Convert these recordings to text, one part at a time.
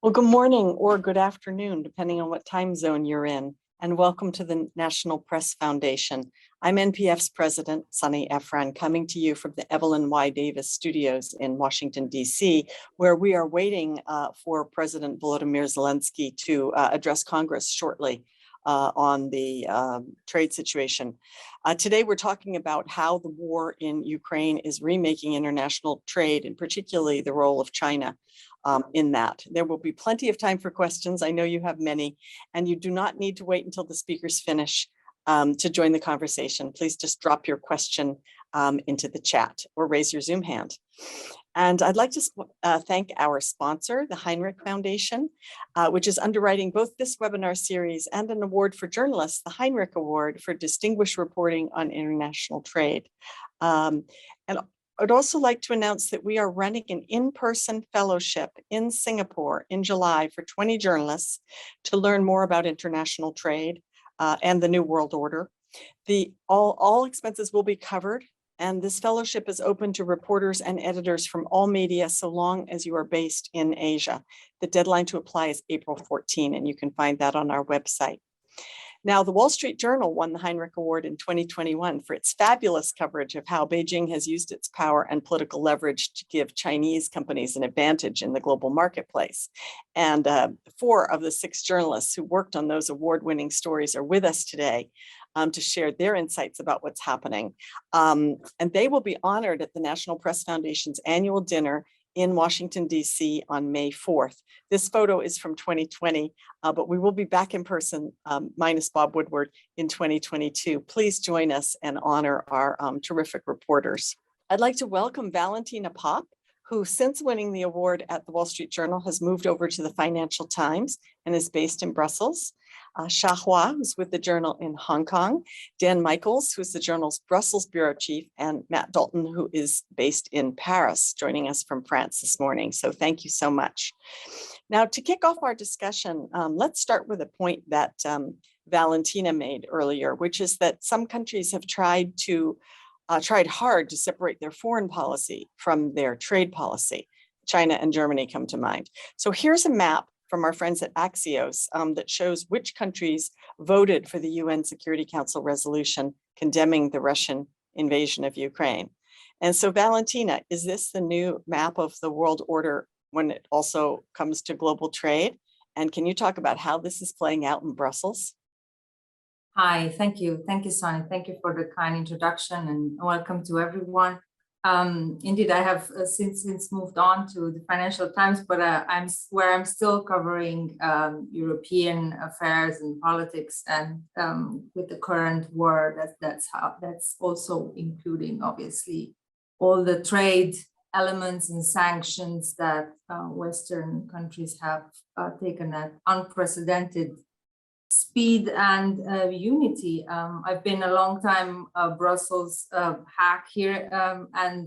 Well, good morning or good afternoon, depending on what time zone you're in, and welcome to the National Press Foundation. I'm NPF's president, Sunny Efran, coming to you from the Evelyn Y. Davis studios in Washington, D.C., where we are waiting for President Volodymyr Zelensky to address Congress shortly on the trade situation. Today, we're talking about how the war in Ukraine is remaking international trade, and particularly the role of China in that. There will be plenty of time for questions. I know you have many, and you do not need to wait until the speakers finish to join the conversation. Please just drop your question into the chat or raise your Zoom hand. And I'd like to thank our sponsor, the Hinrich Foundation, which is underwriting both this webinar series and an award for journalists, the Hinrich Award for Distinguished Reporting on International Trade. And I'd also like to announce that we are running an in-person fellowship in Singapore in July for 20 journalists to learn more about international trade and the New World Order. All expenses will be covered, and this fellowship is open to reporters and editors from all media so long as you are based in Asia. The deadline to apply is April 14, and you can find that on our website. Now, the Wall Street Journal won the Hinrich Award in 2021 for its fabulous coverage of how Beijing has used its power and political leverage to give Chinese companies an advantage in the global marketplace. And 4 of the 6 journalists who worked on those award-winning stories are with us today to share their insights about what's happening. And they will be honored at the National Press Foundation's annual dinner in Washington, D.C. on May 4th. This photo is from 2020, but we will be back in person, minus Bob Woodward, in 2022. Please join us and honor our terrific reporters. I'd like to welcome Valentina Pop, who since winning the award at the Wall Street Journal has moved over to the Financial Times and is based in Brussels. Xiahua, who's with the Journal in Hong Kong, Dan Michaels, who's the Journal's Brussels bureau chief, and Matt Dalton, who is based in Paris, joining us from France this morning. So thank you so much. Now, to kick off our discussion, let's start with a point that Valentina made earlier, which is that some countries have tried hard to separate their foreign policy from their trade policy. China and Germany come to mind. So here's a map from our friends at Axios that shows which countries voted for the UN Security Council resolution condemning the Russian invasion of Ukraine. And so, Valentina, is this the new map of the world order when it also comes to global trade? And can you talk about how this is playing out in Brussels? Hi, thank you. Thank you, Sonny. Thank you for the kind introduction and welcome to everyone. Indeed, I have since moved on to the Financial Times, but I'm still covering European affairs and politics, and with the current war, that's also including obviously all the trade elements and sanctions that Western countries have taken at unprecedented speed and unity. I've been a long time Brussels hack here, and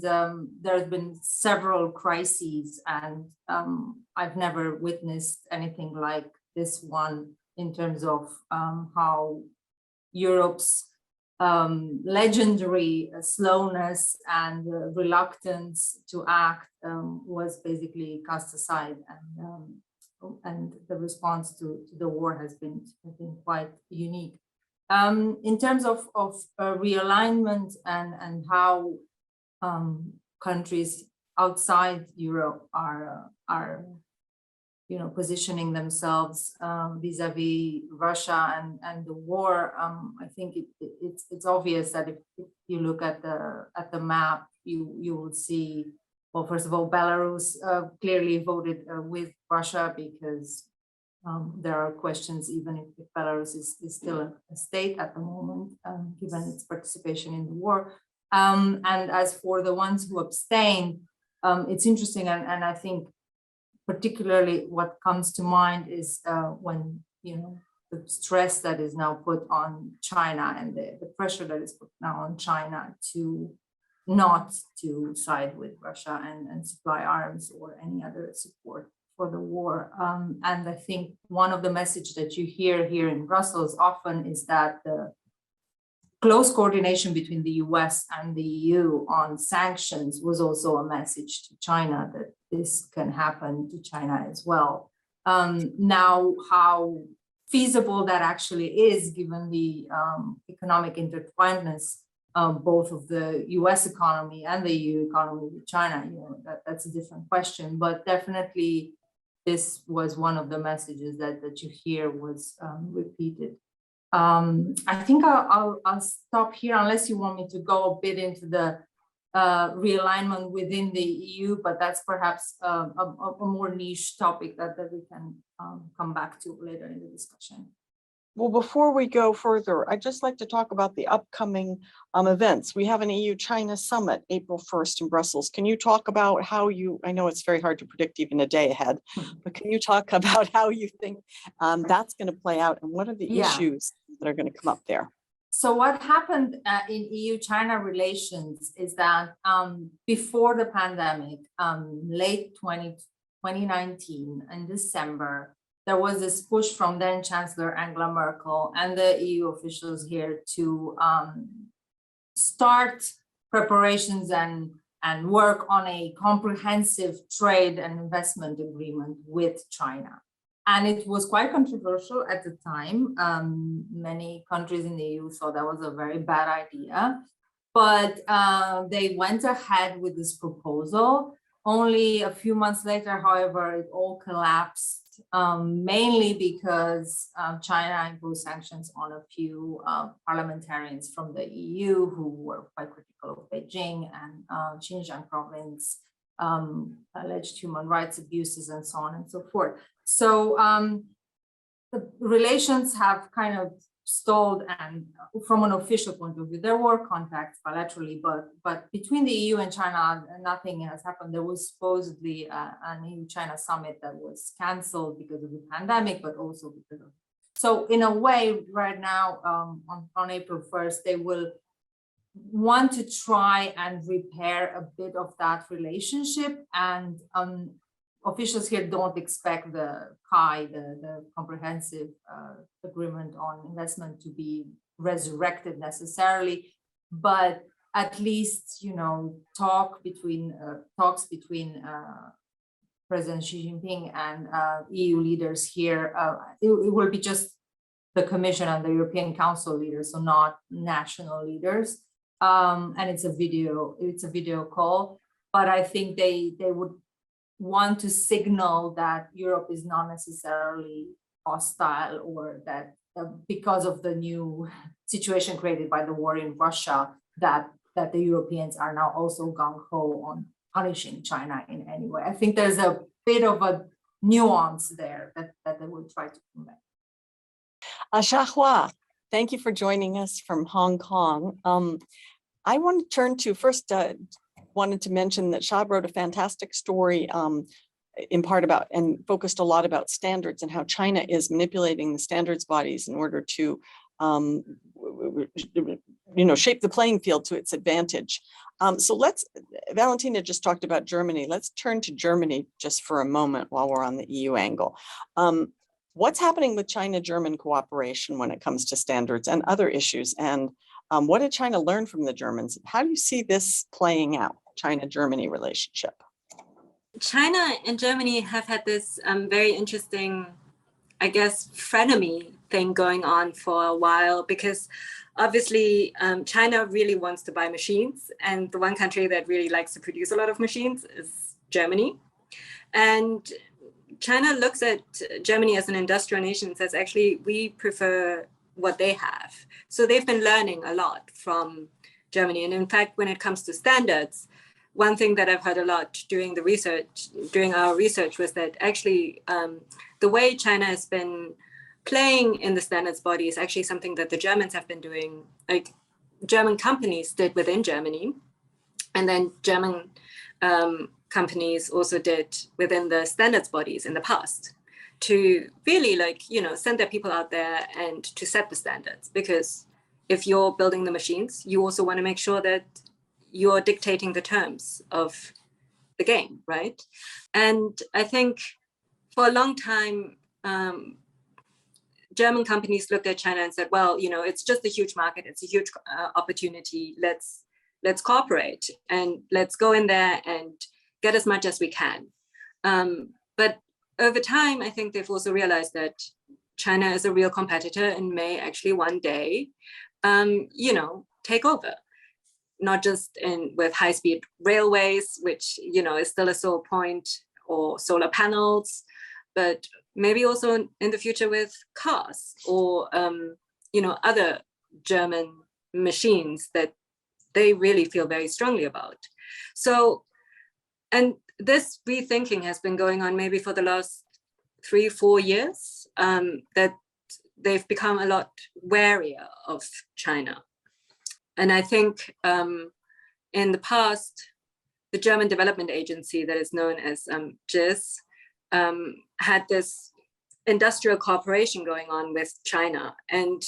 there's been several crises, and I've never witnessed anything like this one in terms of how Europe's legendary slowness and reluctance to act was basically cast aside, and the response to the war has been quite unique. In terms of realignment and how countries outside Europe are positioning themselves vis-a-vis Russia and the war, I think it's obvious that if you look at the map, you will see. Well, first of all, Belarus clearly voted with Russia because there are questions even if Belarus is still a state at the moment, given its participation in the war. And as for the ones who abstained, it's interesting, and I think particularly what comes to mind is when the stress that is now put on China and the pressure that is put now on China not to side with Russia and supply arms or any other support for the war. And I think one of the messages that you hear here in Brussels often is that the close coordination between the US and the EU on sanctions was also a message to China that this can happen to China as well. Now, how feasible that actually is, given the economic intertwinedness both of the US economy and the EU economy with China, that's a different question. But definitely, this was one of the messages that you hear was repeated. I think I'll stop here unless you want me to go a bit into the realignment within the EU, but that's perhaps a more niche topic that we can come back to later in the discussion. Well, before we go further, I'd just like to talk about the upcoming events. We have an EU-China summit April 1st in Brussels. Can you talk about how I know it's very hard to predict even a day ahead, but can you talk about how you think that's going to play out and what are the issues that are going to come up there? So what happened in EU-China relations is that before the pandemic, late 2019 in December, there was this push from then Chancellor Angela Merkel and the EU officials here to start preparations and work on a comprehensive trade and investment agreement with China. And it was quite controversial at the time. Many countries in the EU thought that was a very bad idea, but they went ahead with this proposal. Only a few months later, however, it all collapsed, mainly because China imposed sanctions on a few parliamentarians from the EU who were quite critical of Beijing and Xinjiang province, alleged human rights abuses and so on and so forth. So the relations have kind of stalled, and from an official point of view, there were contacts bilaterally, but between the EU and China, nothing has happened. There was supposedly an EU-China summit that was canceled because of the pandemic, but also because of. So in a way, right now, on April 1st, they will want to try and repair a bit of that relationship, and officials here don't expect the CAI, the comprehensive agreement on investment, to be resurrected necessarily, but at least, talks between President Xi Jinping and EU leaders here, it will be just the Commission and the European Council leaders, so not national leaders. And it's a video call, but I think they would want to signal that Europe is not necessarily hostile, or that because of the new situation created by the war in Russia, that the Europeans are now also gung-ho on punishing China in any way. I think there's a bit of a nuance there that they will try to convey. Xiahua, thank you for joining us from Hong Kong. I want to turn to first, wanted to mention that Xia wrote a fantastic story in part about and focused a lot about standards and how China is manipulating the standards bodies in order to shape the playing field to its advantage. So Valentina just talked about Germany. Let's turn to Germany just for a moment while we're on the EU angle. What's happening with China-German cooperation when it comes to standards and other issues? And what did China learn from the Germans? How do you see this playing out, China-Germany relationship? China and Germany have had this very interesting, I guess, frenemy thing going on for a while, because obviously China really wants to buy machines, and the one country that really likes to produce a lot of machines is Germany. And China looks at Germany as an industrial nation and says, actually, we prefer what they have. So they've been learning a lot from Germany. And in fact, when it comes to standards, one thing that I've heard a lot during our research was that actually the way China has been playing in the standards body is actually something that the Germans have been doing, like German companies did within Germany, and then German companies also did within the standards bodies in the past, to really send their people out there and to set the standards. Because if you're building the machines, you also want to make sure that you're dictating the terms of the game, right? And I think for a long time, German companies looked at China and said, well, it's just a huge market, it's a huge opportunity, let's cooperate and let's go in there and get as much as we can. But over time, I think they've also realized that China is a real competitor and may actually one day, take over. Not just with high-speed railways, which is still a sore point, or solar panels, but maybe also in the future with cars or other German machines that they really feel very strongly about. So, and this rethinking has been going on maybe for the last 3-4 years, that they've become a lot warier of China. And I think in the past, the German Development Agency, that is known as GIS, had this industrial cooperation going on with China. And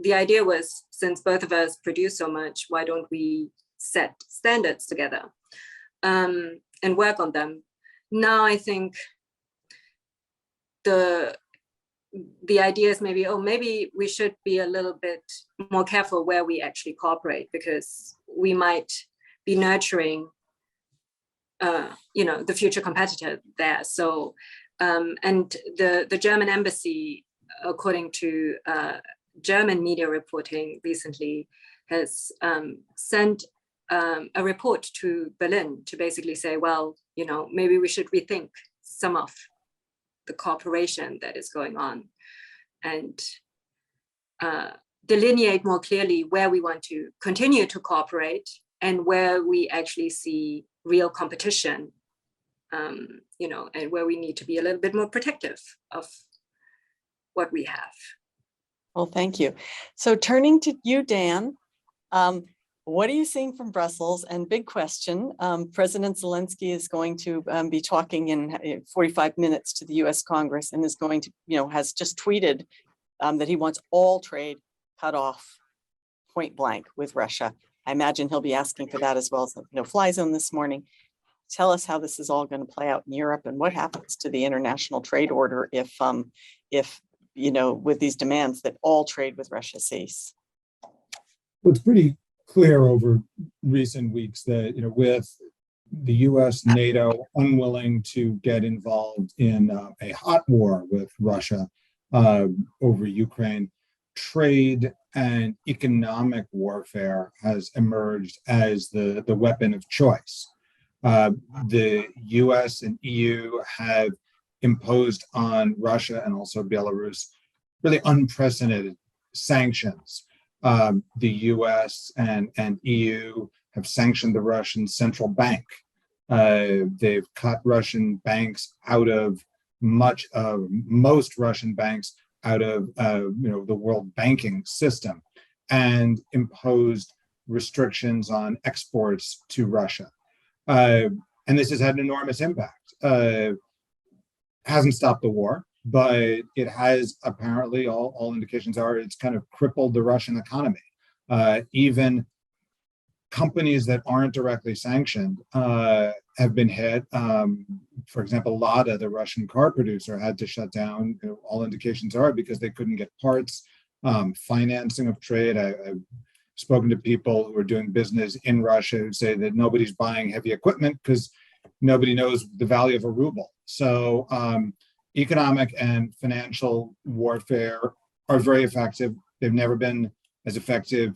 the idea was, since both of us produce so much, why don't we set standards together and work on them? Now I think the idea is maybe we should be a little bit more careful where we actually cooperate, because we might be nurturing, the future competitor there. So, and the German embassy, according to German media reporting recently, has sent a report to Berlin to basically say, well, maybe we should rethink some of the cooperation that is going on, and delineate more clearly where we want to continue to cooperate and where we actually see real competition, and where we need to be a little bit more protective of what we have. Well, thank you. So turning to you, Dan, what are you seeing from Brussels? And big question, President Zelensky is going to be talking in 45 minutes to the US Congress, and is going to, has just tweeted that he wants all trade cut off point blank with Russia. I imagine he'll be asking for that as well as the no-fly zone this morning. Tell us how this is all going to play out in Europe, and what happens to the international trade order if with these demands that all trade with Russia cease. Well, it's pretty clear over recent weeks that, with the US, NATO unwilling to get involved in a hot war with Russia over Ukraine, trade and economic warfare has emerged as the weapon of choice. The US and EU have imposed on Russia and also Belarus really unprecedented sanctions. The US and EU have sanctioned the Russian central bank. They've cut Russian banks out of most Russian banks out of the world banking system, and imposed restrictions on exports to Russia. And this has had an enormous impact. Hasn't stopped the war, but it has apparently, all indications are, it's kind of crippled the Russian economy. Even companies that aren't directly sanctioned have been hit. For example, Lada, the Russian car producer, had to shut down. All indications are because they couldn't get parts, financing of trade. I've spoken to people who are doing business in Russia who say that nobody's buying heavy equipment because nobody knows the value of a ruble. So economic and financial warfare are very effective. They've never been as effective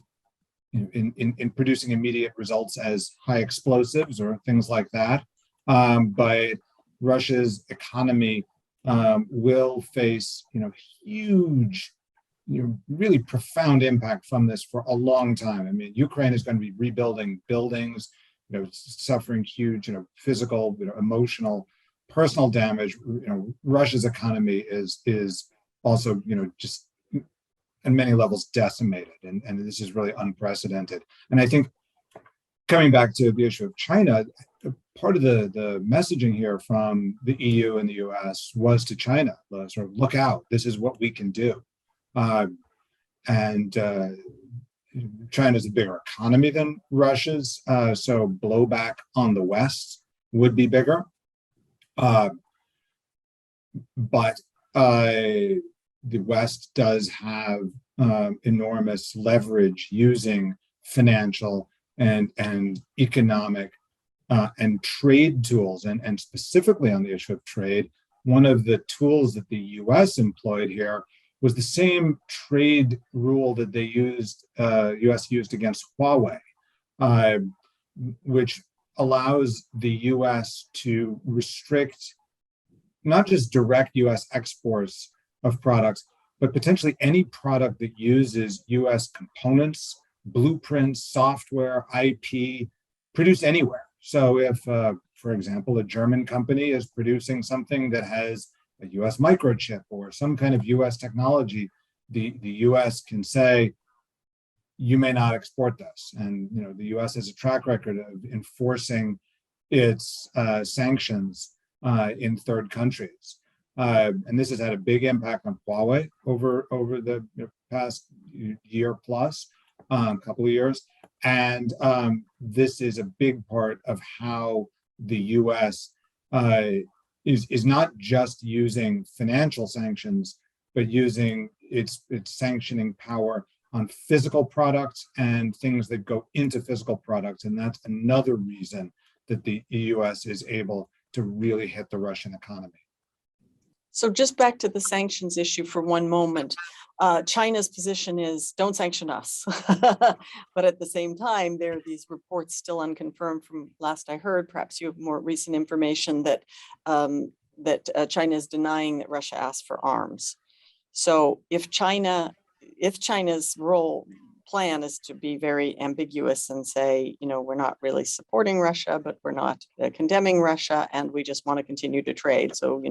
in producing immediate results as high explosives or things like that. But Russia's economy will face huge, really profound impact from this for a long time. I mean, Ukraine is going to be rebuilding buildings, suffering huge, physical, emotional, personal damage. Russia's economy is also, just on many levels decimated, and this is really unprecedented. And I think coming back to the issue of China, part of the messaging here from the EU and the US was to China, sort of look out, this is what we can do. China's a bigger economy than Russia's, so blowback on the West would be bigger. But the West does have enormous leverage using financial and economic and trade tools, and specifically on the issue of trade, one of the tools that the US employed here was the same trade rule that they used, US used against Huawei, uh, which allows the US to restrict not just direct US exports of products, but potentially any product that uses US components, blueprints, software, IP, produced anywhere. So if, for example, a German company is producing something that has a US microchip or some kind of US technology, the US can say, you may not export this. And the US has a track record of enforcing its sanctions in third countries. And this has had a big impact on Huawei over the past year plus, couple of years. And this is a big part of how the US is not just using financial sanctions, but using its sanctioning power on physical products and things that go into physical products. And that's another reason that the US is able to really hit the Russian economy. So just back to the sanctions issue for one moment. China's position is don't sanction us. But at the same time, there are these reports still unconfirmed from last I heard, perhaps you have more recent information that China is denying that Russia asked for arms. So if China's plan is to be very ambiguous and say, we're not really supporting Russia, but we're not condemning Russia, and we just want to continue to trade. So,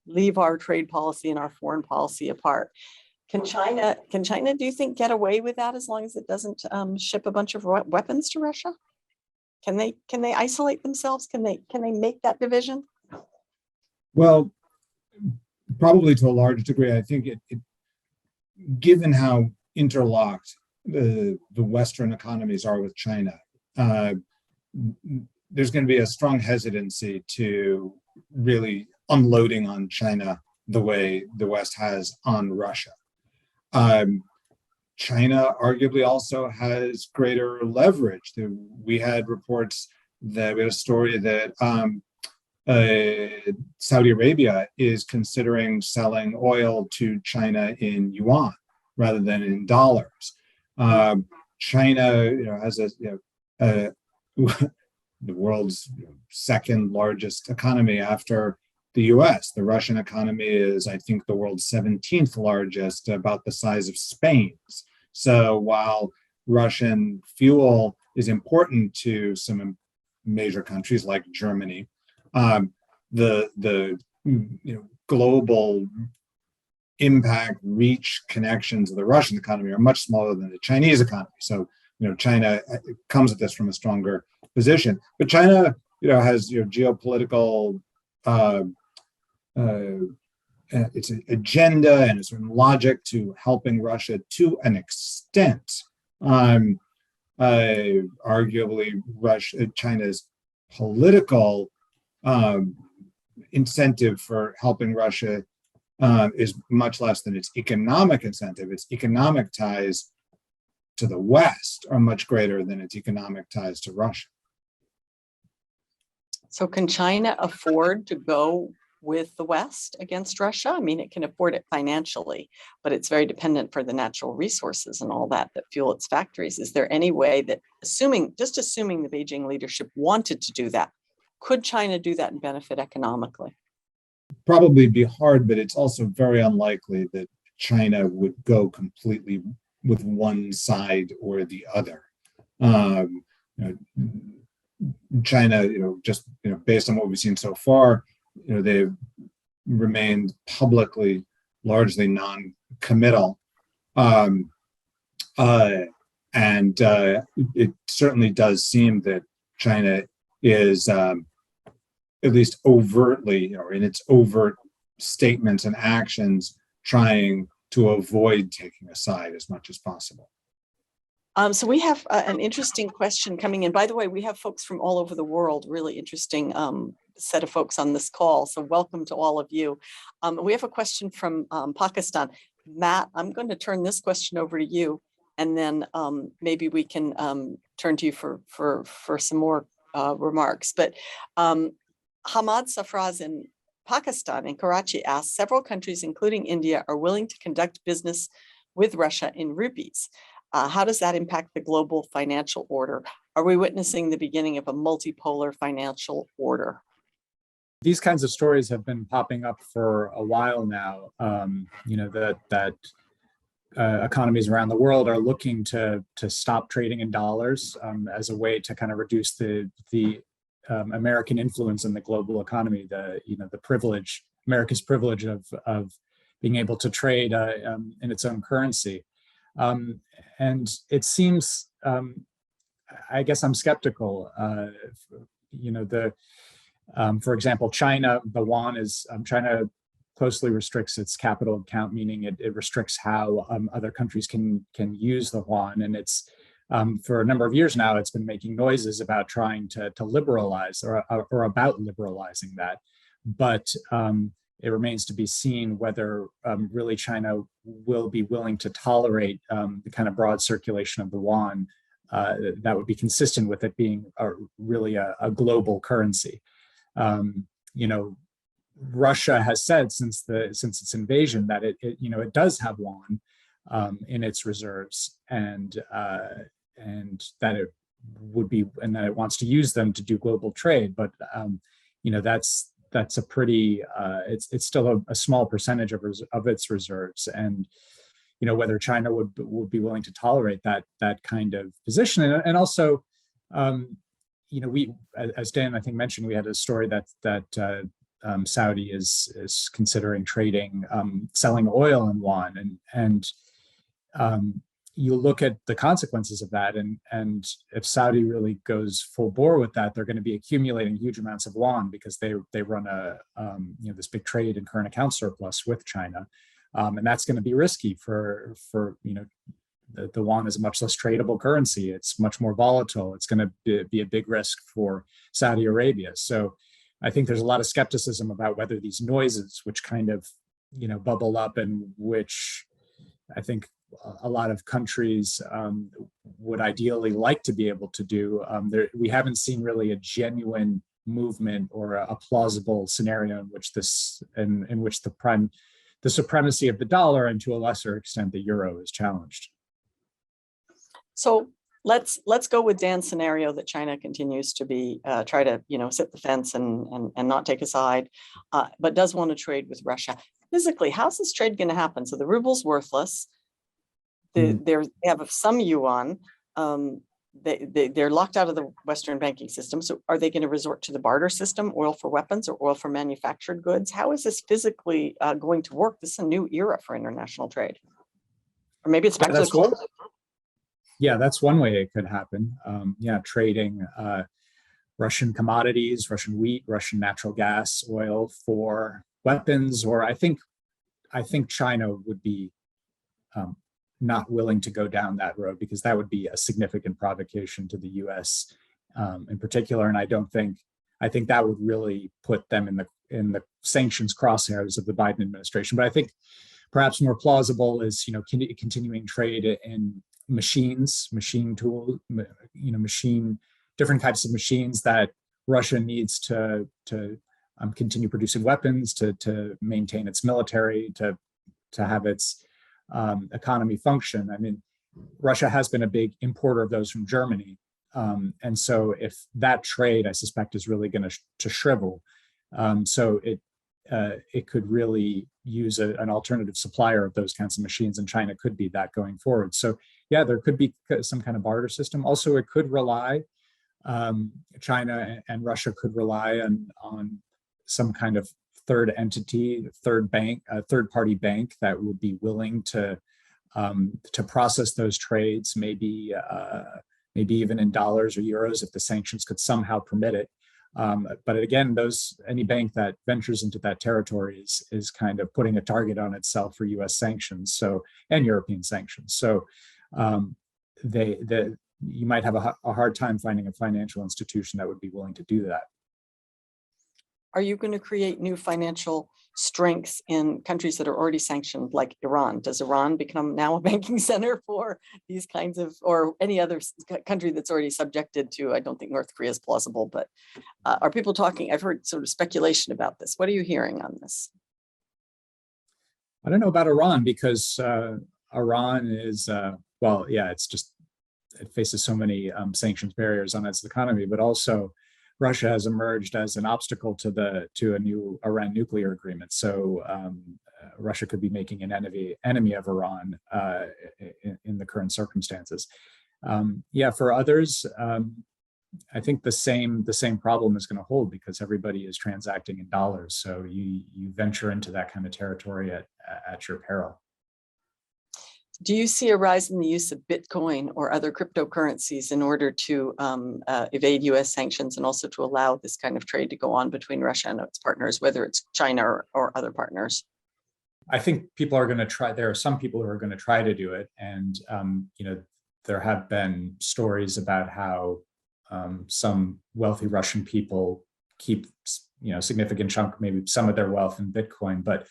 leave our trade policy and our foreign policy apart. Can China, do you think, get away with that as long as it doesn't ship a bunch of weapons to Russia? Can they isolate themselves? Can they make that division? Well, probably to a large degree. I think given how interlocked the Western economies are with China, there's going to be a strong hesitancy to really unloading on China the way the West has on Russia. China arguably also has greater leverage. We had reports that we had a story that Saudi Arabia is considering selling oil to China in Yuan rather than in dollars. China, has the world's second largest economy after the US. The Russian economy is, I think, the world's 17th largest, about the size of Spain's. So while Russian fuel is important to some major countries like Germany, the global impact, reach, connections of the Russian economy are much smaller than the Chinese economy. So China comes at this from a stronger position. But China, has geopolitical its agenda and a certain logic to helping Russia to an extent. Arguably, China's political incentive for helping Russia is much less than its economic incentive. Its economic ties to the West are much greater than its economic ties to Russia. So can China afford to go with the West against Russia? I mean, it can afford it financially, but it's very dependent for the natural resources and all that fuel its factories. Is there any way that, assuming the Beijing leadership wanted to do that, could China do that and benefit economically? Probably be hard, but it's also very unlikely that China would go completely with one side or the other. China, just based on what we've seen so far, they've remained publicly largely non-committal, and it certainly does seem that China is at least overtly, in its overt statements and actions, trying to avoid taking a side as much as possible. So we have an interesting question coming in. By the way, we have folks from all over the world, really interesting set of folks on this call. So welcome to all of you. We have a question from Pakistan. Matt, I'm going to turn this question over to you, and then maybe we can turn to you for some more remarks. But Hamad Safraz in Pakistan in Karachi asks, several countries, including India, are willing to conduct business with Russia in rupees. How does that impact the global financial order? Are we witnessing the beginning of a multipolar financial order? These kinds of stories have been popping up for a while now. That economies around the world are looking to stop trading in dollars as a way to kind of reduce the American influence in the global economy. America's privilege of being able to trade in its own currency. And it seems, I guess I'm skeptical. For example, China, the yuan is, China closely restricts its capital account, meaning it restricts how other countries can use the yuan. And it's, for a number of years now, it's been making noises about trying to liberalize or about liberalizing that. But it remains to be seen whether really China will be willing to tolerate the kind of broad circulation of the yuan that would be consistent with it being really a global currency. Russia has said since its invasion that it does have yuan in its reserves, and that it would be, and that it wants to use them to do global trade. But that's a pretty it's still a small percentage of its reserves, and whether China would be willing to tolerate that kind of position. And also we, as Dan I think mentioned, we had a story that Saudi is considering trading, selling oil in yuan, and you look at the consequences of that, and if Saudi really goes full bore with that, they're going to be accumulating huge amounts of yuan because they run this big trade and current account surplus with China, and that's going to be risky for the yuan is a much less tradable currency. It's much more volatile. It's going to be a big risk for Saudi Arabia. So I think there's a lot of skepticism about whether these noises, which kind of bubble up, and which I think a lot of countries would ideally like to be able to do. We haven't seen really a genuine movement or a plausible scenario in which the supremacy of the dollar, and to a lesser extent the euro, is challenged. So let's go with Dan's scenario that China continues to be try to sit the fence and not take a side, but does want to trade with Russia. Physically, how's this trade going to happen? So the ruble's worthless. They have some yuan. They're locked out of the Western banking system. So are they going to resort to the barter system, oil for weapons or oil for manufactured goods? How is this physically going to work? This is a new era for international trade. Or maybe it's back to the Yeah, that's one way it could happen. Trading Russian commodities, Russian wheat, Russian natural gas, oil for weapons, or I think China would be not willing to go down that road, because that would be a significant provocation to the U.S. In particular, and I think that would really put them in the sanctions crosshairs of the Biden administration. But I think perhaps more plausible is continuing trade in machine tools, different types of machines that Russia needs to continue producing weapons, to maintain its military, to have its economy function. I mean, Russia has been a big importer of those from Germany, and so if that trade, I suspect, is really going to shrivel, so it could really use an alternative supplier of those kinds of machines, and China could be that going forward. So yeah, there could be some kind of barter system. Also, it could rely, China and Russia could rely on some kind of third entity, third party bank that would be willing to process those trades, maybe even in dollars or euros if the sanctions could somehow permit it. But again, any bank that ventures into that territory is kind of putting a target on itself for U.S. sanctions, and European sanctions. So you might have a hard time finding a financial institution that would be willing to do that. are you going to create new financial strengths in countries that are already sanctioned, like Iran? Does Iran become now a banking center for these kinds of, or any other country that's already subjected to, I don't think North Korea is plausible, but are people talking, I've heard sort of speculation about this. What are you hearing on this? I don't know about Iran because Iran is, well, yeah, it's just, it faces so many sanctions barriers on its economy, but also Russia has emerged as an obstacle to a new Iran nuclear agreement. So Russia could be making an enemy of Iran in the current circumstances. Yeah, for others, I think the same problem is going to hold because everybody is transacting in dollars. So you venture into that kind of territory at your peril. Do you see a rise in the use of Bitcoin or other cryptocurrencies in order to evade US sanctions and also to allow this kind of trade to go on between Russia and its partners, whether it's China or other partners? I think people are going to try. There are some people who are going to try to do it. And, there have been stories about how some wealthy Russian people keep, significant chunk, maybe some of their wealth in Bitcoin. But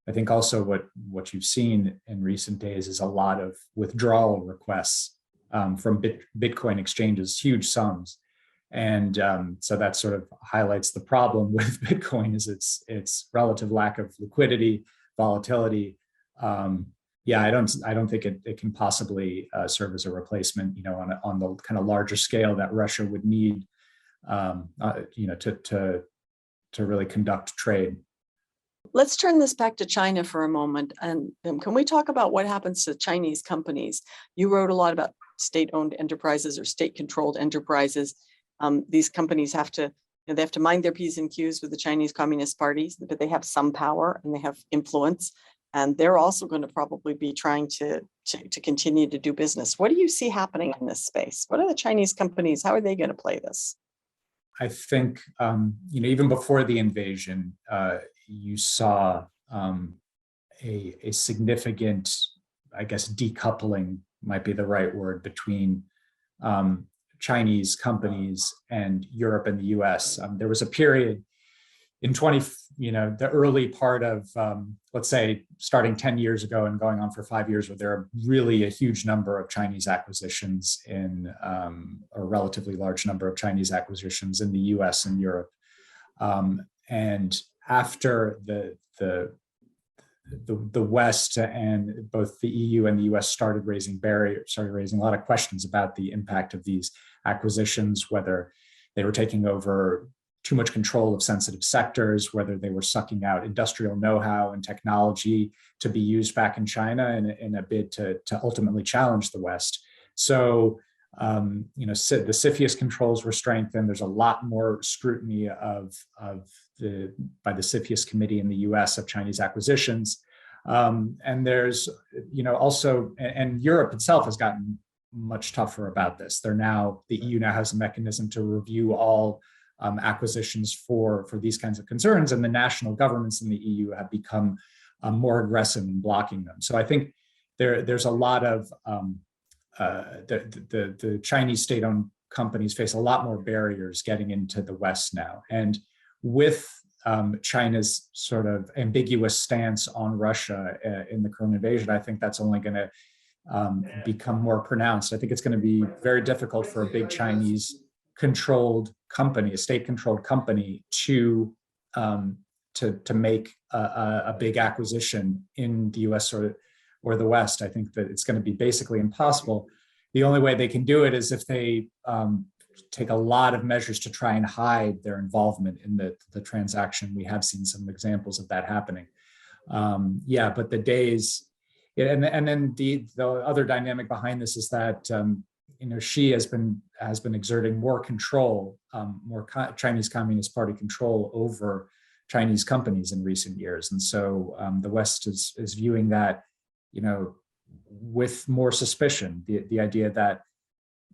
I think also what you've seen in recent days is a lot of withdrawal requests from Bitcoin exchanges, huge sums. And so that sort of highlights the problem with Bitcoin is its relative lack of liquidity, volatility. Yeah, I don't think it can possibly serve as a replacement, on the kind of larger scale that Russia would need, to really conduct trade. Let's turn this back to China for a moment. And can we talk about what happens to Chinese companies? You wrote a lot about state-owned enterprises or state-controlled enterprises. These companies have to, they have to mind their P's and Q's with the Chinese Communist Party, but they have some power and they have influence. And they're also going to probably be trying to continue to do business. What do you see happening in this space? What are the Chinese companies? How are they going to play this? I think, even before the invasion, you saw a significant, I guess, decoupling might be the right word, between Chinese companies and Europe and the US. There was a period in the early part of, let's say, starting 10 years ago and going on for 5 years, where there are really a huge number of Chinese acquisitions a relatively large number of Chinese acquisitions in the US and Europe. And after the West and both the EU and the US started raising a lot of questions about the impact of these acquisitions, whether they were taking over too much control of sensitive sectors, whether they were sucking out industrial know-how and technology to be used back in China in a bid to ultimately challenge the West. So, the CFIUS controls were strengthened. There's a lot more scrutiny by the CFIUS committee in the US of Chinese acquisitions. And there's, also, and Europe itself has gotten much tougher about this. The EU now has a mechanism to review all acquisitions for these kinds of concerns, and the national governments in the EU have become more aggressive in blocking them. So I think there's a lot of the Chinese state-owned companies face a lot more barriers getting into the West now, and with China's sort of ambiguous stance on Russia in the current invasion, I think that's only going to become more pronounced. I think it's going to be very difficult for a big Chinese controlled company, a state-controlled company, to make a big acquisition in the US or the West. I think that it's going to be basically impossible. The only way they can do it is if they take a lot of measures to try and hide their involvement in the transaction. We have seen some examples of that happening. But the days, and then the other dynamic behind this is that Xi has been exerting more control, more Chinese Communist Party control over Chinese companies in recent years, and so the West is viewing that, with more suspicion. The idea that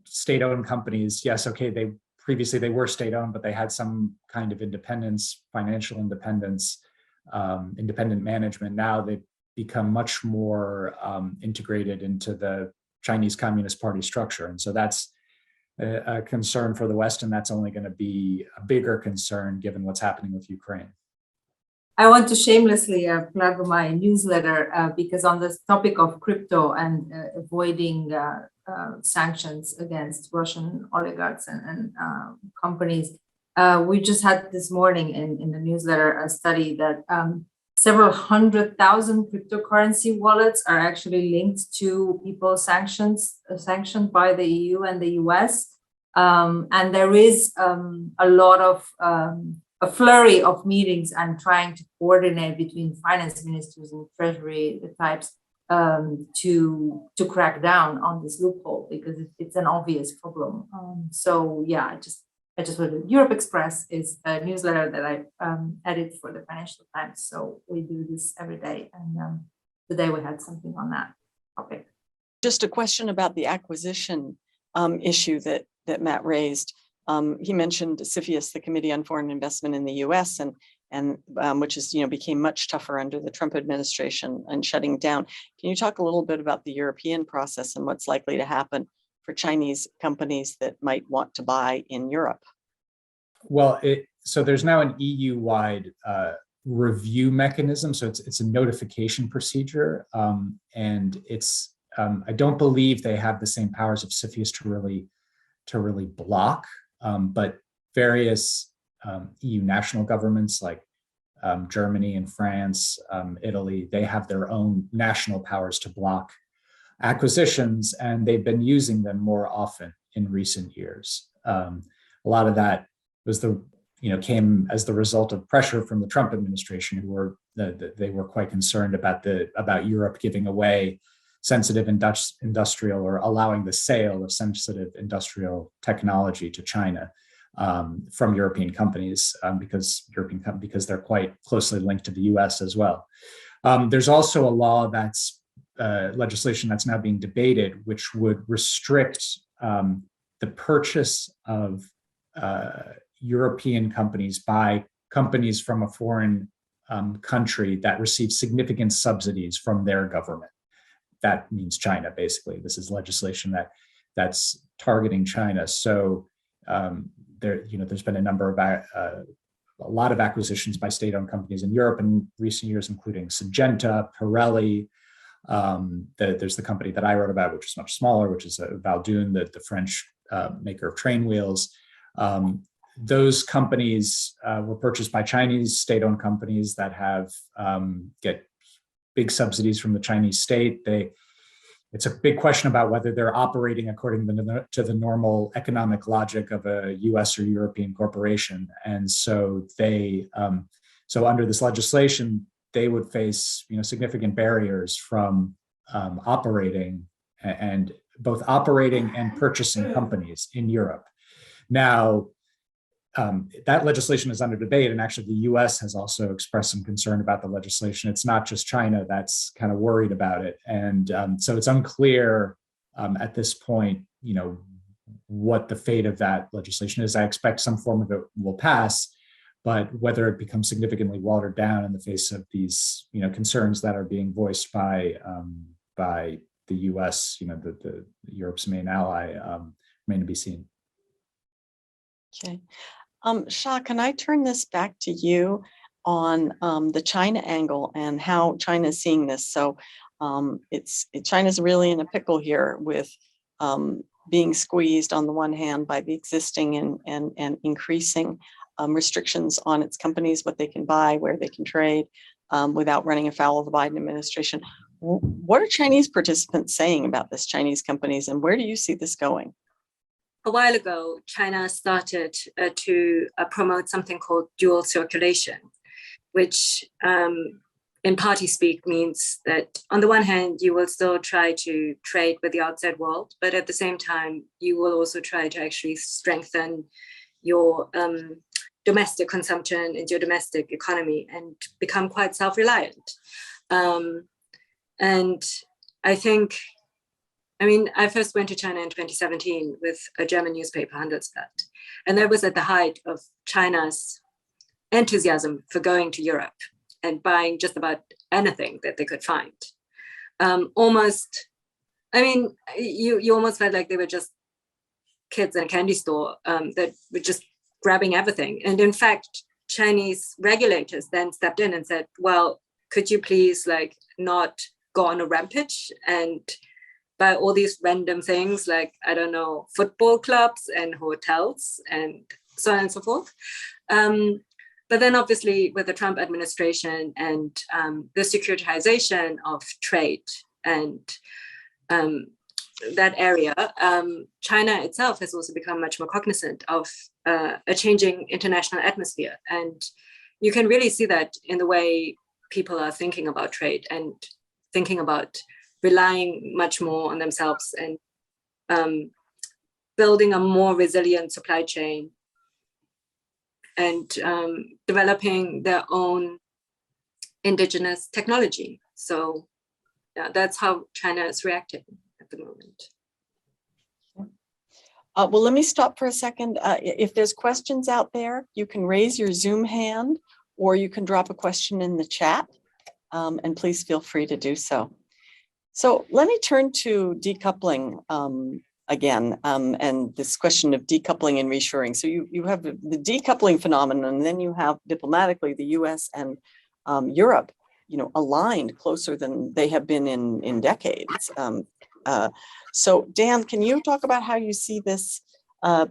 state-owned companies, yes, okay, previously they were state-owned, but they had some kind of independence, financial independence, independent management. Now they've become much more integrated into the Chinese Communist Party structure. And so that's a concern for the West, and that's only going to be a bigger concern given what's happening with Ukraine. I want to shamelessly plug my newsletter because on this topic of crypto and avoiding sanctions against Russian oligarchs and companies, we just had this morning in the newsletter a study that several 100,000 cryptocurrency wallets are actually linked to people sanctioned by the EU and the US. And there is a lot of a flurry of meetings and trying to coordinate between finance ministers and treasury types to crack down on this loophole because it's an obvious problem. So yeah, I just wanted Europe Express is a newsletter that I edit for the Financial Times. So we do this every day, and today we had something on that topic. Just a question about the acquisition issue that Matt raised. He mentioned CFIUS, the Committee on Foreign Investment in the U.S., and which is became much tougher under the Trump administration and shutting down. Can you talk a little bit about the European process and what's likely to happen for Chinese companies that might want to buy in Europe? Well, so there's now an EU-wide review mechanism. So it's a notification procedure, and it's I don't believe they have the same powers of CFIUS to really block, but various EU national governments like Germany and France, Italy, they have their own national powers to block acquisitions, and they've been using them more often in recent years. A lot of that was came as the result of pressure from the Trump administration, who were they were quite concerned about Europe giving away sensitive industrial or allowing the sale of sensitive industrial technology to China from European companies because they're quite closely linked to the U.S. as well. There's also a law that's legislation that's now being debated, which would restrict the purchase of European companies by companies from a foreign country that receive significant subsidies from their government. That means China, basically. This is legislation that's targeting China. So there's been a lot of acquisitions by state-owned companies in Europe in recent years, including Syngenta, Pirelli. There's the company that I wrote about, which is much smaller, which is Valdoune, the French maker of train wheels. Those companies were purchased by Chinese state-owned companies that get big subsidies from the Chinese state. It's a big question about whether they're operating according to the normal economic logic of a U.S. or European corporation. And so under this legislation, they would face significant barriers from operating and purchasing companies in Europe. Now, that legislation is under debate, and actually the U.S. has also expressed some concern about the legislation. It's not just China that's kind of worried about it, and so it's unclear at this point, what the fate of that legislation is. I expect some form of it will pass, but whether it becomes significantly watered down in the face of these, concerns that are being voiced by the U.S., the Europe's main ally, remain to be seen. Okay. Sha, can I turn this back to you on the China angle and how China is seeing this? So China's really in a pickle here with being squeezed on the one hand by the existing and increasing restrictions on its companies, what they can buy, where they can trade, without running afoul of the Biden administration. What are Chinese participants saying about this, Chinese companies, and where do you see this going? A while ago, China started to promote something called dual circulation, which in party speak means that on the one hand, you will still try to trade with the outside world, but at the same time, you will also try to actually strengthen your domestic consumption and your domestic economy and become quite self-reliant. And I first went to China in 2017 with a German newspaper, Handelsblatt, and that was at the height of China's enthusiasm for going to Europe and buying just about anything that they could find. You almost felt like they were just kids in a candy store that were just grabbing everything. And in fact, Chinese regulators then stepped in and said, well, could you please like not go on a rampage and buy all these random things like, I don't know, football clubs and hotels and so on and so forth. But then obviously with the Trump administration and the securitization of trade and that area, China itself has also become much more cognizant of a changing international atmosphere. And you can really see that in the way people are thinking about trade and thinking about relying much more on themselves and building a more resilient supply chain and developing their own indigenous technology. So yeah, that's how China is reacting at the moment. Well, let me stop for a second. If there's questions out there, you can raise your Zoom hand or you can drop a question in the chat, and please feel free to do so. So let me turn to decoupling again, and this question of decoupling and reshoring. So you have the decoupling phenomenon, and then you have diplomatically the US and Europe, aligned closer than they have been in decades. So Dan, can you talk about how you see this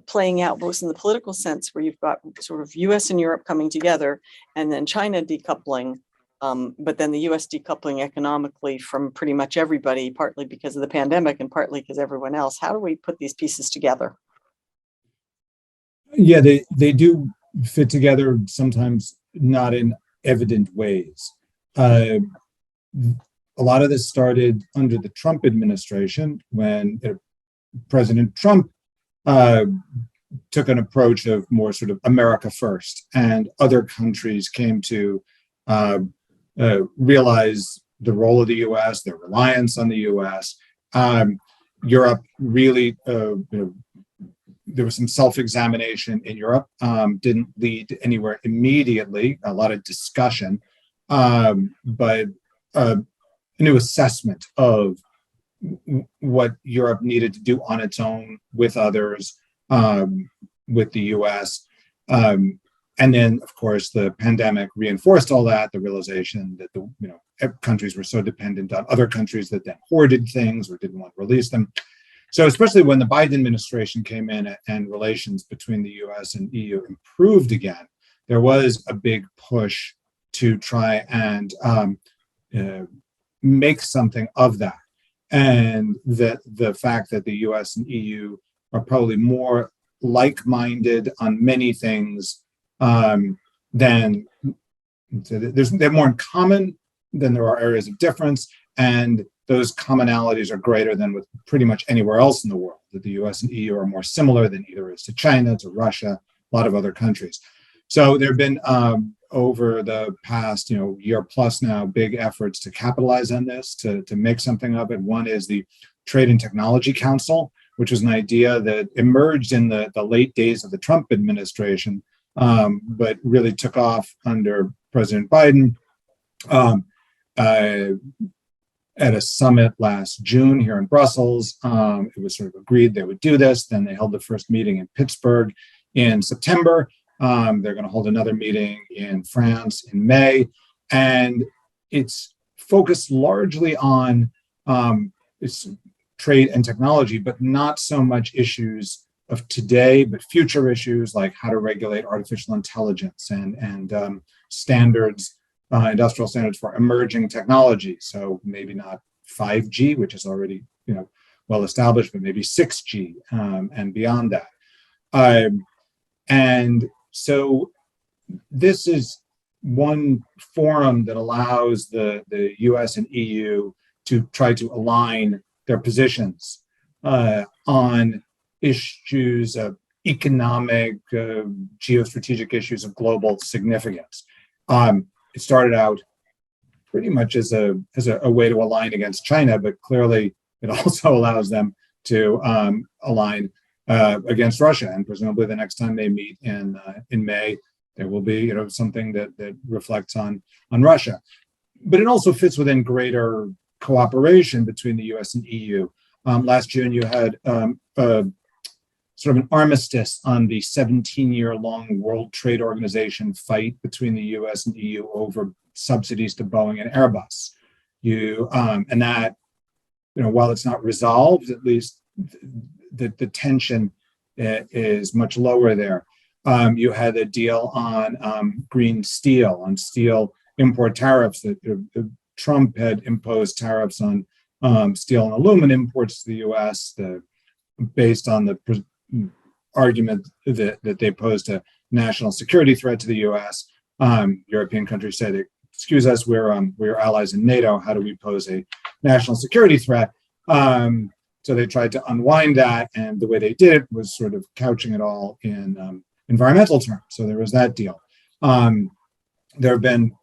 playing out both in the political sense, where you've got sort of US and Europe coming together and then China decoupling, but then the US decoupling economically from pretty much everybody, partly because of the pandemic and partly because everyone else. How do we put these pieces together? Yeah, they do fit together, sometimes not in evident ways. A lot of this started under the Trump administration when President Trump took an approach of more sort of America first, and other countries came to realize the role of the US, their reliance on the US. Europe really, there was some self-examination in Europe, didn't lead anywhere immediately, a lot of discussion, but a new assessment of what Europe needed to do on its own with others, with the US. And then, of course, the pandemic reinforced all that, the realization that countries were so dependent on other countries that then hoarded things or didn't want to release them. So especially when the Biden administration came in and relations between the US and EU improved again, there was a big push to try and make something of that. And that the fact that the US and EU are probably more like-minded on many things they're more in common than there are areas of difference, and those commonalities are greater than with pretty much anywhere else in the world. That the US and EU are more similar than either is to China, to Russia, a lot of other countries. So there have been over the past year plus now big efforts to capitalize on this, to make something of it. One is the Trade and Technology Council, which was an idea that emerged in the late days of the Trump administration, but really took off under President Biden. At a summit last June here in Brussels, it was sort of agreed they would do this. Then they held the first meeting in Pittsburgh in September. They're going to hold another meeting in France in May. And it's focused largely on its trade and technology, but not so much issues of today, but future issues like how to regulate artificial intelligence and standards, industrial standards for emerging technology. So maybe not 5G, which is already well established, but maybe 6G and beyond that. And so this is one forum that allows the US and EU to try to align their positions on issues of economic, geostrategic issues of global significance. It started out pretty much as a way to align against China, but clearly it also allows them to align against Russia. And presumably the next time they meet in May, there will be something that reflects on Russia. But it also fits within greater cooperation between the US and EU. Last June, you had sort of an armistice on the 17-year-long World Trade Organization fight between the US and EU over subsidies to Boeing and Airbus. And that, while it's not resolved, at least the tension is much lower there. You had a deal on green steel, on steel import tariffs that Trump had imposed tariffs on steel and aluminum imports to the US based on the argument that they posed a national security threat to the US. European countries said, excuse us, we're allies in NATO. How do we pose a national security threat? So they tried to unwind that, and the way they did it was sort of couching it all in environmental terms. So there was that deal. There have been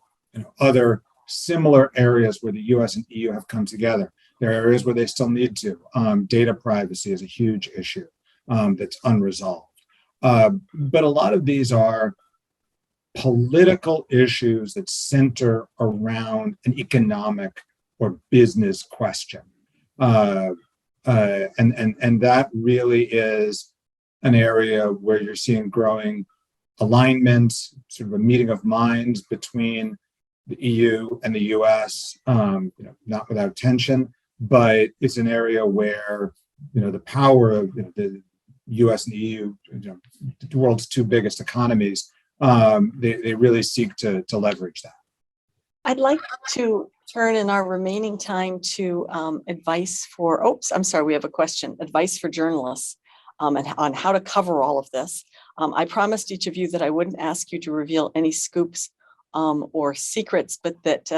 other similar areas where the US and EU have come together. There are areas where they still need to. Data privacy is a huge issue that's unresolved. But a lot of these are political issues that center around an economic or business question. And that really is an area where you're seeing growing alignment, sort of a meeting of minds between the EU and the US, not without tension, but it's an area where, the power of the US and the EU, the world's two biggest economies, they really seek to leverage that. I'd like to turn in our remaining time to advice for, I'm sorry, we have a question, advice for journalists and on how to cover all of this. I promised each of you that I wouldn't ask you to reveal any scoops or secrets, but that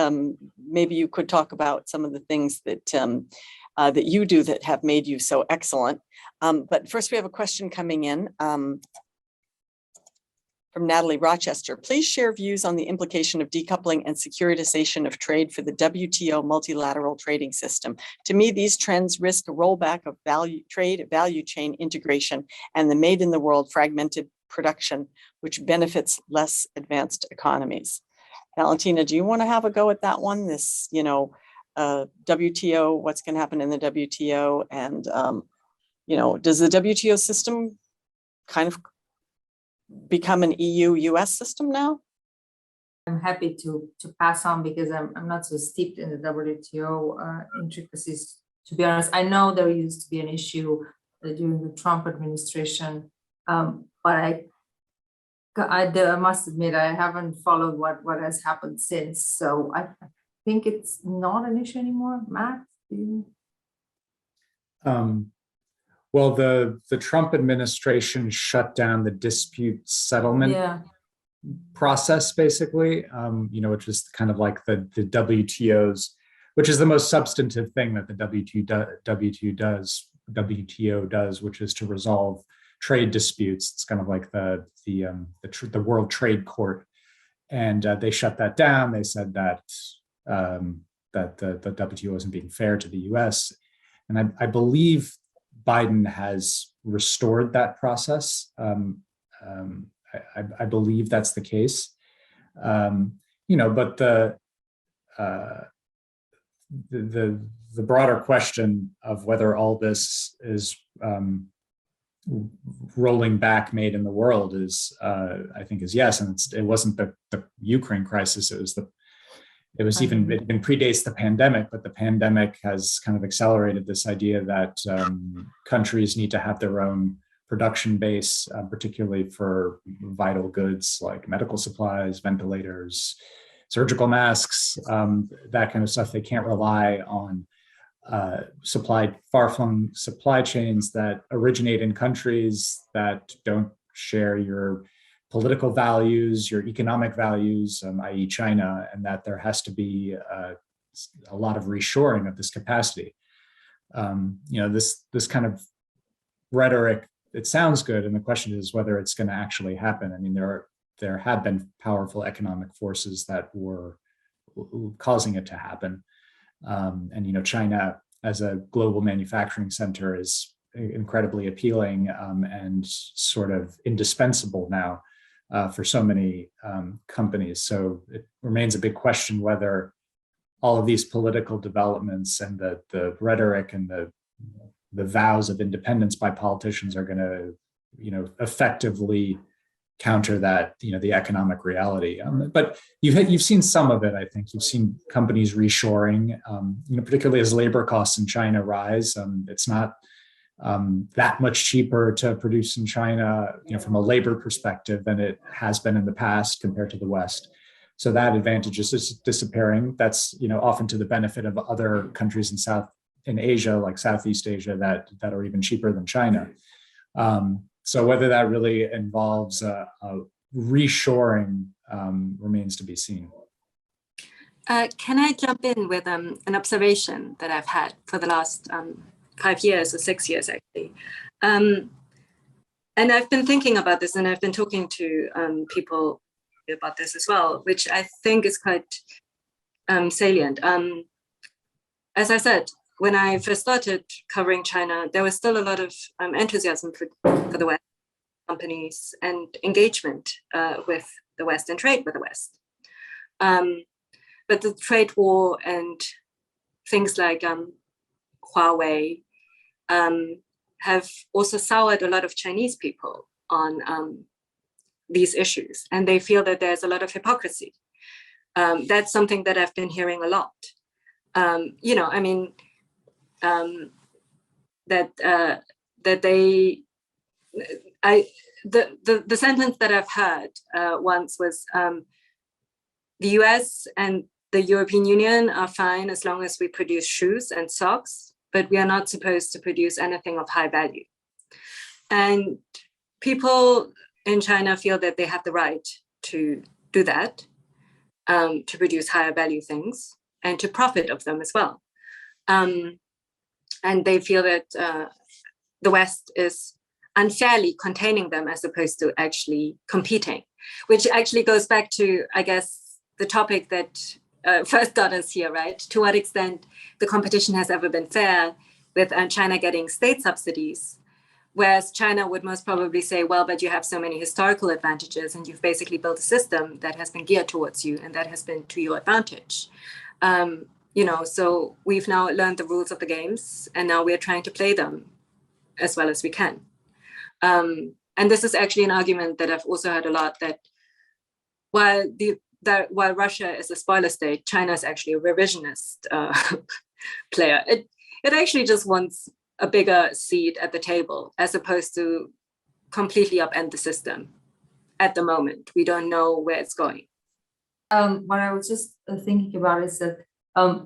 maybe you could talk about some of the things that that you do that have made you so excellent. But first we have a question coming in from Natalie Rochester. Please share views on the implication of decoupling and securitization of trade for the WTO multilateral trading system. To me, these trends risk a rollback of trade value chain integration and the made in the world fragmented production, which benefits less advanced economies. Valentina, do you want to have a go at that one? This, WTO, what's going to happen in the WTO, and does the WTO system kind of become an EU-US system now? I'm happy to pass on because I'm not so steeped in the WTO intricacies. To be honest, I know there used to be an issue during the Trump administration, but I must admit I haven't followed what has happened since. So I think it's not an issue anymore. Matt, do you? Well, the Trump administration shut down the dispute settlement process, basically, which is kind of like the WTO's, which is the most substantive thing that the WTO does, which is to resolve trade disputes. It's kind of like the World Trade Court, and they shut that down. They said that that the WTO wasn't being fair to the U.S., and I believe Biden has restored that process. I believe that's the case. But the broader question of whether all this is rolling back made in the world is, I think, is yes. And it wasn't the Ukraine crisis. It predates the pandemic, but the pandemic has kind of accelerated this idea that countries need to have their own production base, particularly for vital goods like medical supplies, ventilators, surgical masks, that kind of stuff. They can't rely on far-flung supply chains that originate in countries that don't share your political values, your economic values, i.e. China, and that there has to be a lot of reshoring of this capacity. This kind of rhetoric, it sounds good, and the question is whether it's going to actually happen. I mean, there have been powerful economic forces that were causing it to happen. And China as a global manufacturing center is incredibly appealing and sort of indispensable now for so many companies. So it remains a big question whether all of these political developments and the rhetoric and the vows of independence by politicians are going to effectively counter that, the economic reality. But you've seen some of it. I think you've seen companies reshoring, particularly as labor costs in China rise. It's not that much cheaper to produce in China, from a labor perspective than it has been in the past compared to the West. So that advantage is just disappearing. That's, often to the benefit of other countries in Asia, like Southeast Asia, that are even cheaper than China. So whether that really involves a reshoring remains to be seen. Can I jump in with an observation that I've had for the last 5 years or 6 years, actually? And I've been thinking about this, and I've been talking to people about this as well, which I think is quite salient. As I said, when I first started covering China, there was still a lot of enthusiasm for the West companies and engagement with the West and trade with the West. But the trade war and things like Huawei have also soured a lot of Chinese people on these issues, and they feel that there's a lot of hypocrisy. That's something that I've been hearing a lot. The sentence that I've heard once was, the US and the European Union are fine as long as we produce shoes and socks, but we are not supposed to produce anything of high value. And people in China feel that they have the right to do that, to produce higher value things and to profit of them as well. And they feel that the West is unfairly containing them as opposed to actually competing, which actually goes back to, I guess, the topic that first got us here, right? To what extent the competition has ever been fair with China getting state subsidies, whereas China would most probably say, well, but you have so many historical advantages and you've basically built a system that has been geared towards you and that has been to your advantage. So we've now learned the rules of the games and now we're trying to play them as well as we can. And this is actually an argument that I've also heard a lot, that while Russia is a spoiler state, China is actually a revisionist player. It actually just wants a bigger seat at the table as opposed to completely upend the system. At the moment, we don't know where it's going. What I was just thinking about is that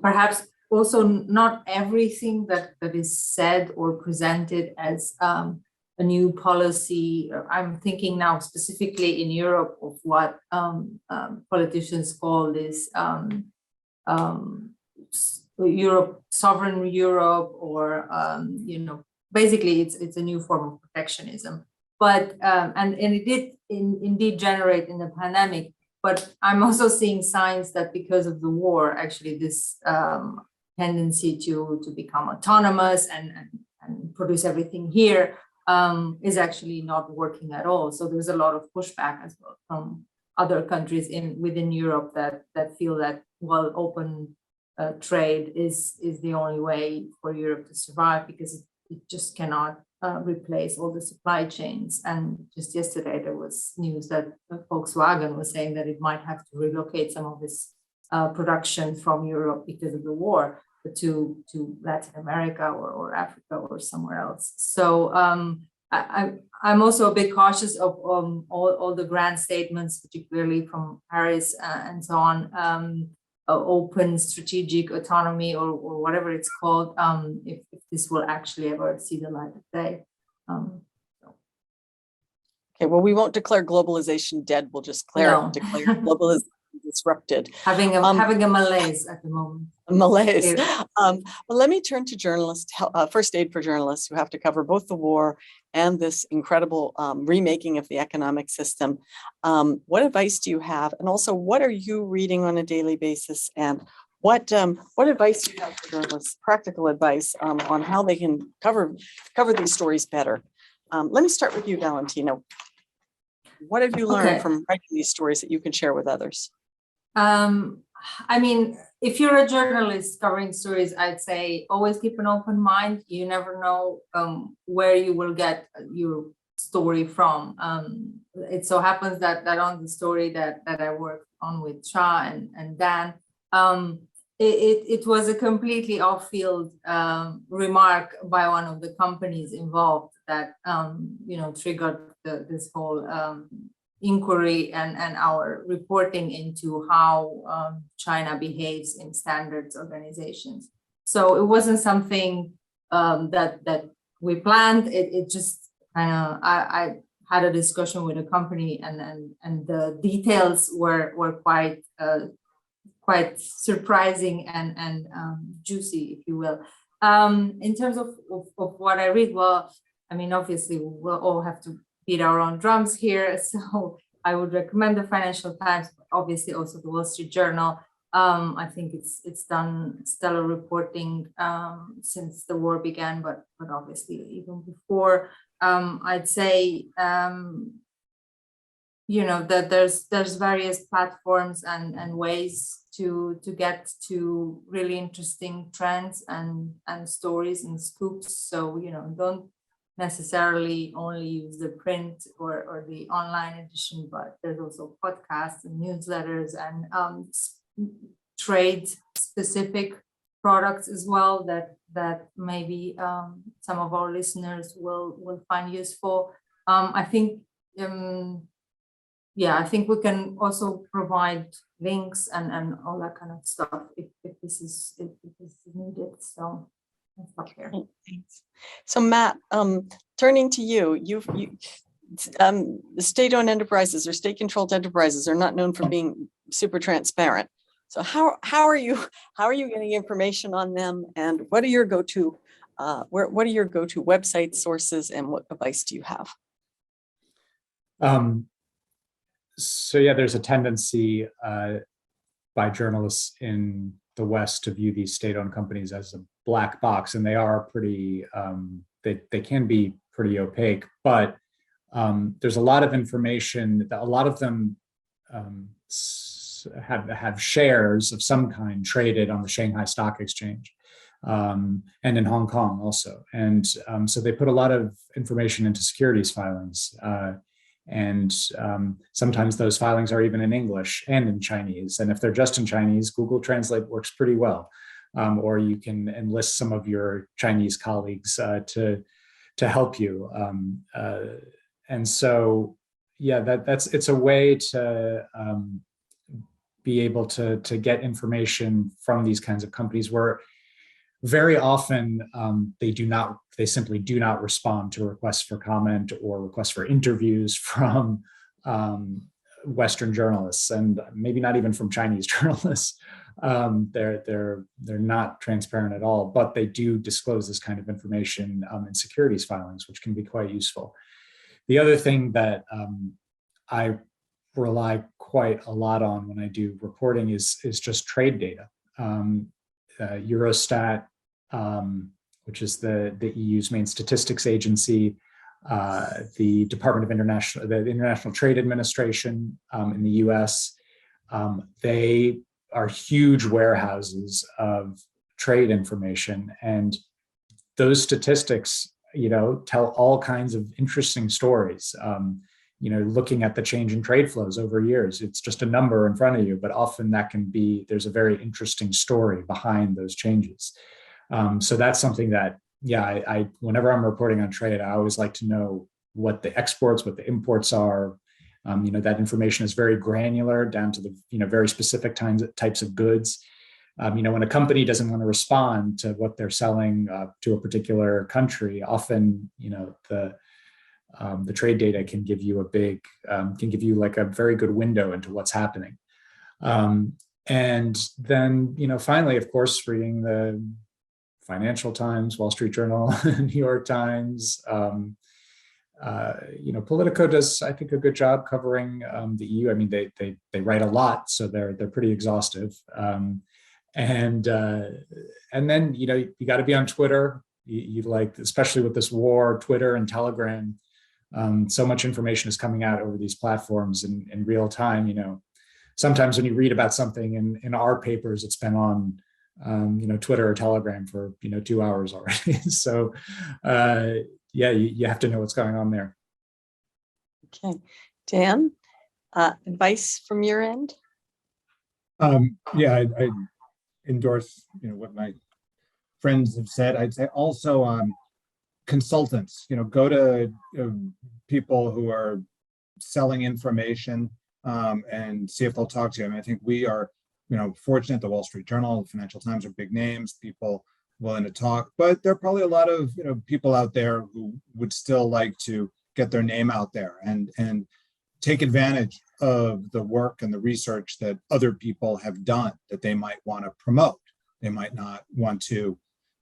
perhaps also not everything that is said or presented as a new policy. I'm thinking now specifically in Europe of what politicians call this Europe, sovereign Europe, or basically it's a new form of protectionism. But and it did indeed generate in the pandemic. But I'm also seeing signs that because of the war, actually this tendency to become autonomous and produce everything here is actually not working at all. So there's a lot of pushback as well from other countries within Europe that feel that, well, open trade is the only way for Europe to survive, because it just cannot replace all the supply chains. And just yesterday there was news that Volkswagen was saying that it might have to relocate some of its production from Europe because of the war to Latin America or Africa or somewhere else. So I'm also a bit cautious of all the grand statements, particularly from Paris and so on, open strategic autonomy or whatever it's called, if this will actually ever see the light of day. Okay, well, we won't declare globalization dead. We'll just declare globalization disrupted. Having a malaise at the moment. Malaise. Well, let me turn to journalists, first aid for journalists who have to cover both the war and this incredible remaking of the economic system. What advice do you have? And also, what are you reading on a daily basis? And what advice do you have for journalists, practical advice on how they can cover these stories better? Let me start with you, Valentino. What have you learned from writing these stories that you can share with others? I mean, if you're a journalist covering stories, I'd say always keep an open mind. You never know where you will get your story from. It so happens that on the story that I worked on with Shah and Dan, it was a completely off-field remark by one of the companies involved that triggered this whole inquiry and our reporting into how China behaves in standards organizations. So it wasn't something that we planned. It just kind of I had a discussion with a company, and the details were quite surprising and juicy, if you will. In terms of what I read, well, I mean, obviously we'll all have to beat our own drums here. So I would recommend the Financial Times, but obviously also the Wall Street Journal. I think it's done stellar reporting since the war began, but obviously even before. I'd say that there's various platforms and ways to get to really interesting trends and stories and scoops. So don't necessarily only use the print or the online edition, but there's also podcasts and newsletters and trade specific products as well that maybe some of our listeners will find useful. I think I think we can also provide links and all that kind of stuff if this is needed. So I'll stop here. Thanks. So Matt, turning to you, the state-owned enterprises or state-controlled enterprises are not known for being super transparent. So how are you getting information on them, and what are your go-to what are your go-to website sources, and what advice do you have? So yeah, there's a tendency by journalists in the West to view these state-owned companies as a black box, and they are pretty. They can be pretty opaque, but there's a lot of information. A lot of them have shares of some kind traded on the Shanghai Stock Exchange and in Hong Kong also. And so they put a lot of information into securities filings. And sometimes those filings are even in English and in Chinese. And if they're just in Chinese, Google Translate works pretty well. Or you can enlist some of your Chinese colleagues to help you. And so, yeah, it's a way to be able to get information from these kinds of companies where very often they simply do not respond to requests for comment or requests for interviews from Western journalists, and maybe not even from Chinese journalists. They're not transparent at all, but they do disclose this kind of information in securities filings, which can be quite useful. The other thing that I rely quite a lot on when I do reporting is just trade data. Eurostat, which is the EU's main statistics agency, the Department of the International Trade Administration in the US, they are huge warehouses of trade information, and those statistics, tell all kinds of interesting stories. Looking at the change in trade flows over years, it's just a number in front of you, but often there's a very interesting story behind those changes. So that's something that, I whenever I'm reporting on trade, I always like to know what the exports, what the imports are. That information is very granular down to the, very specific types of goods. When a company doesn't want to respond to what they're selling to a particular country, often, the trade data can give you like a very good window into what's happening. And then, finally, of course, reading the Financial Times, Wall Street Journal, New York Times. Politico does, I think, a good job covering the EU. I mean, they write a lot, so they're pretty exhaustive. And then you got to be on Twitter. You like, especially with this war, Twitter and Telegram. So much information is coming out over these platforms in real time. Sometimes when you read about something in our papers, it's been on Twitter or Telegram for 2 hours already. So you have to know what's going on there. Okay, Dan, advice from your end? Yeah, I endorse, what my friends have said. I'd say also consultants, go to people who are selling information and see if they'll talk to you. I mean, I think we are, fortunate. The Wall Street Journal, the Financial Times are big names, people willing to talk, but there are probably a lot of, people out there who would still like to get their name out there and take advantage of the work and the research that other people have done that they might want to promote. They might not want to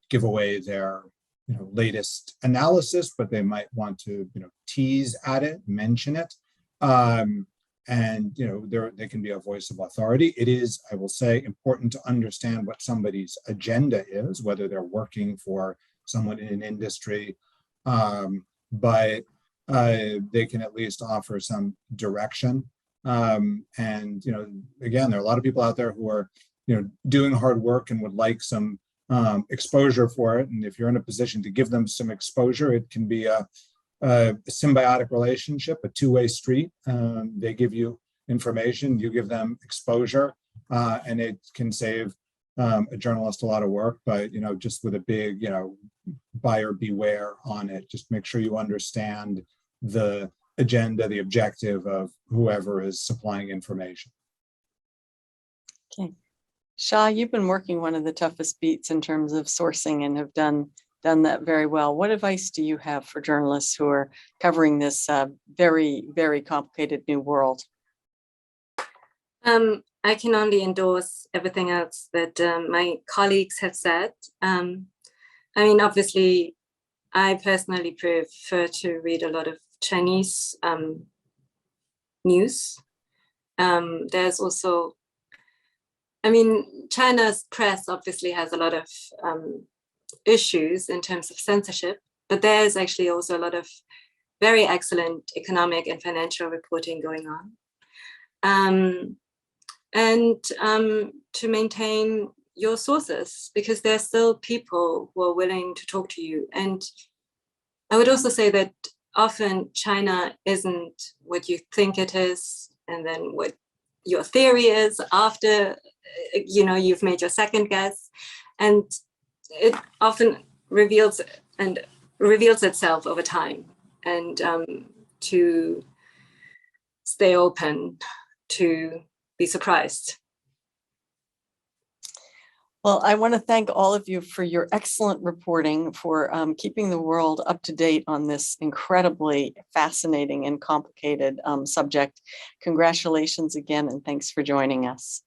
give away their latest analysis, but they might want to tease at it, mention it, and they can be a voice of authority. It is, I will say, important to understand what somebody's agenda is, whether they're working for someone in an industry, but they can at least offer some direction. And again, there are a lot of people out there who are doing hard work and would like some exposure for it. And if you're in a position to give them some exposure, it can be a symbiotic relationship, a two-way street. They give you information, you give them exposure, and it can save a journalist a lot of work. But just with a big buyer beware on it. Just make sure you understand the agenda, the objective of whoever is supplying information. Okay. Shah, you've been working one of the toughest beats in terms of sourcing and have done that very well. What advice do you have for journalists who are covering this very, very complicated new world? I can only endorse everything else that my colleagues have said. I mean, obviously, I personally prefer to read a lot of Chinese news. There's also, I mean, China's press obviously has a lot of issues in terms of censorship, but there's actually also a lot of very excellent economic and financial reporting going on. And to maintain your sources, because there's still people who are willing to talk to you. And I would also say that often China isn't what you think it is, and then what your theory is after you've made your second guess, and it often reveals itself over time. And to stay open, to be surprised. Well, I want to thank all of you for your excellent reporting, for keeping the world up to date on this incredibly fascinating and complicated subject. Congratulations again, and thanks for joining us.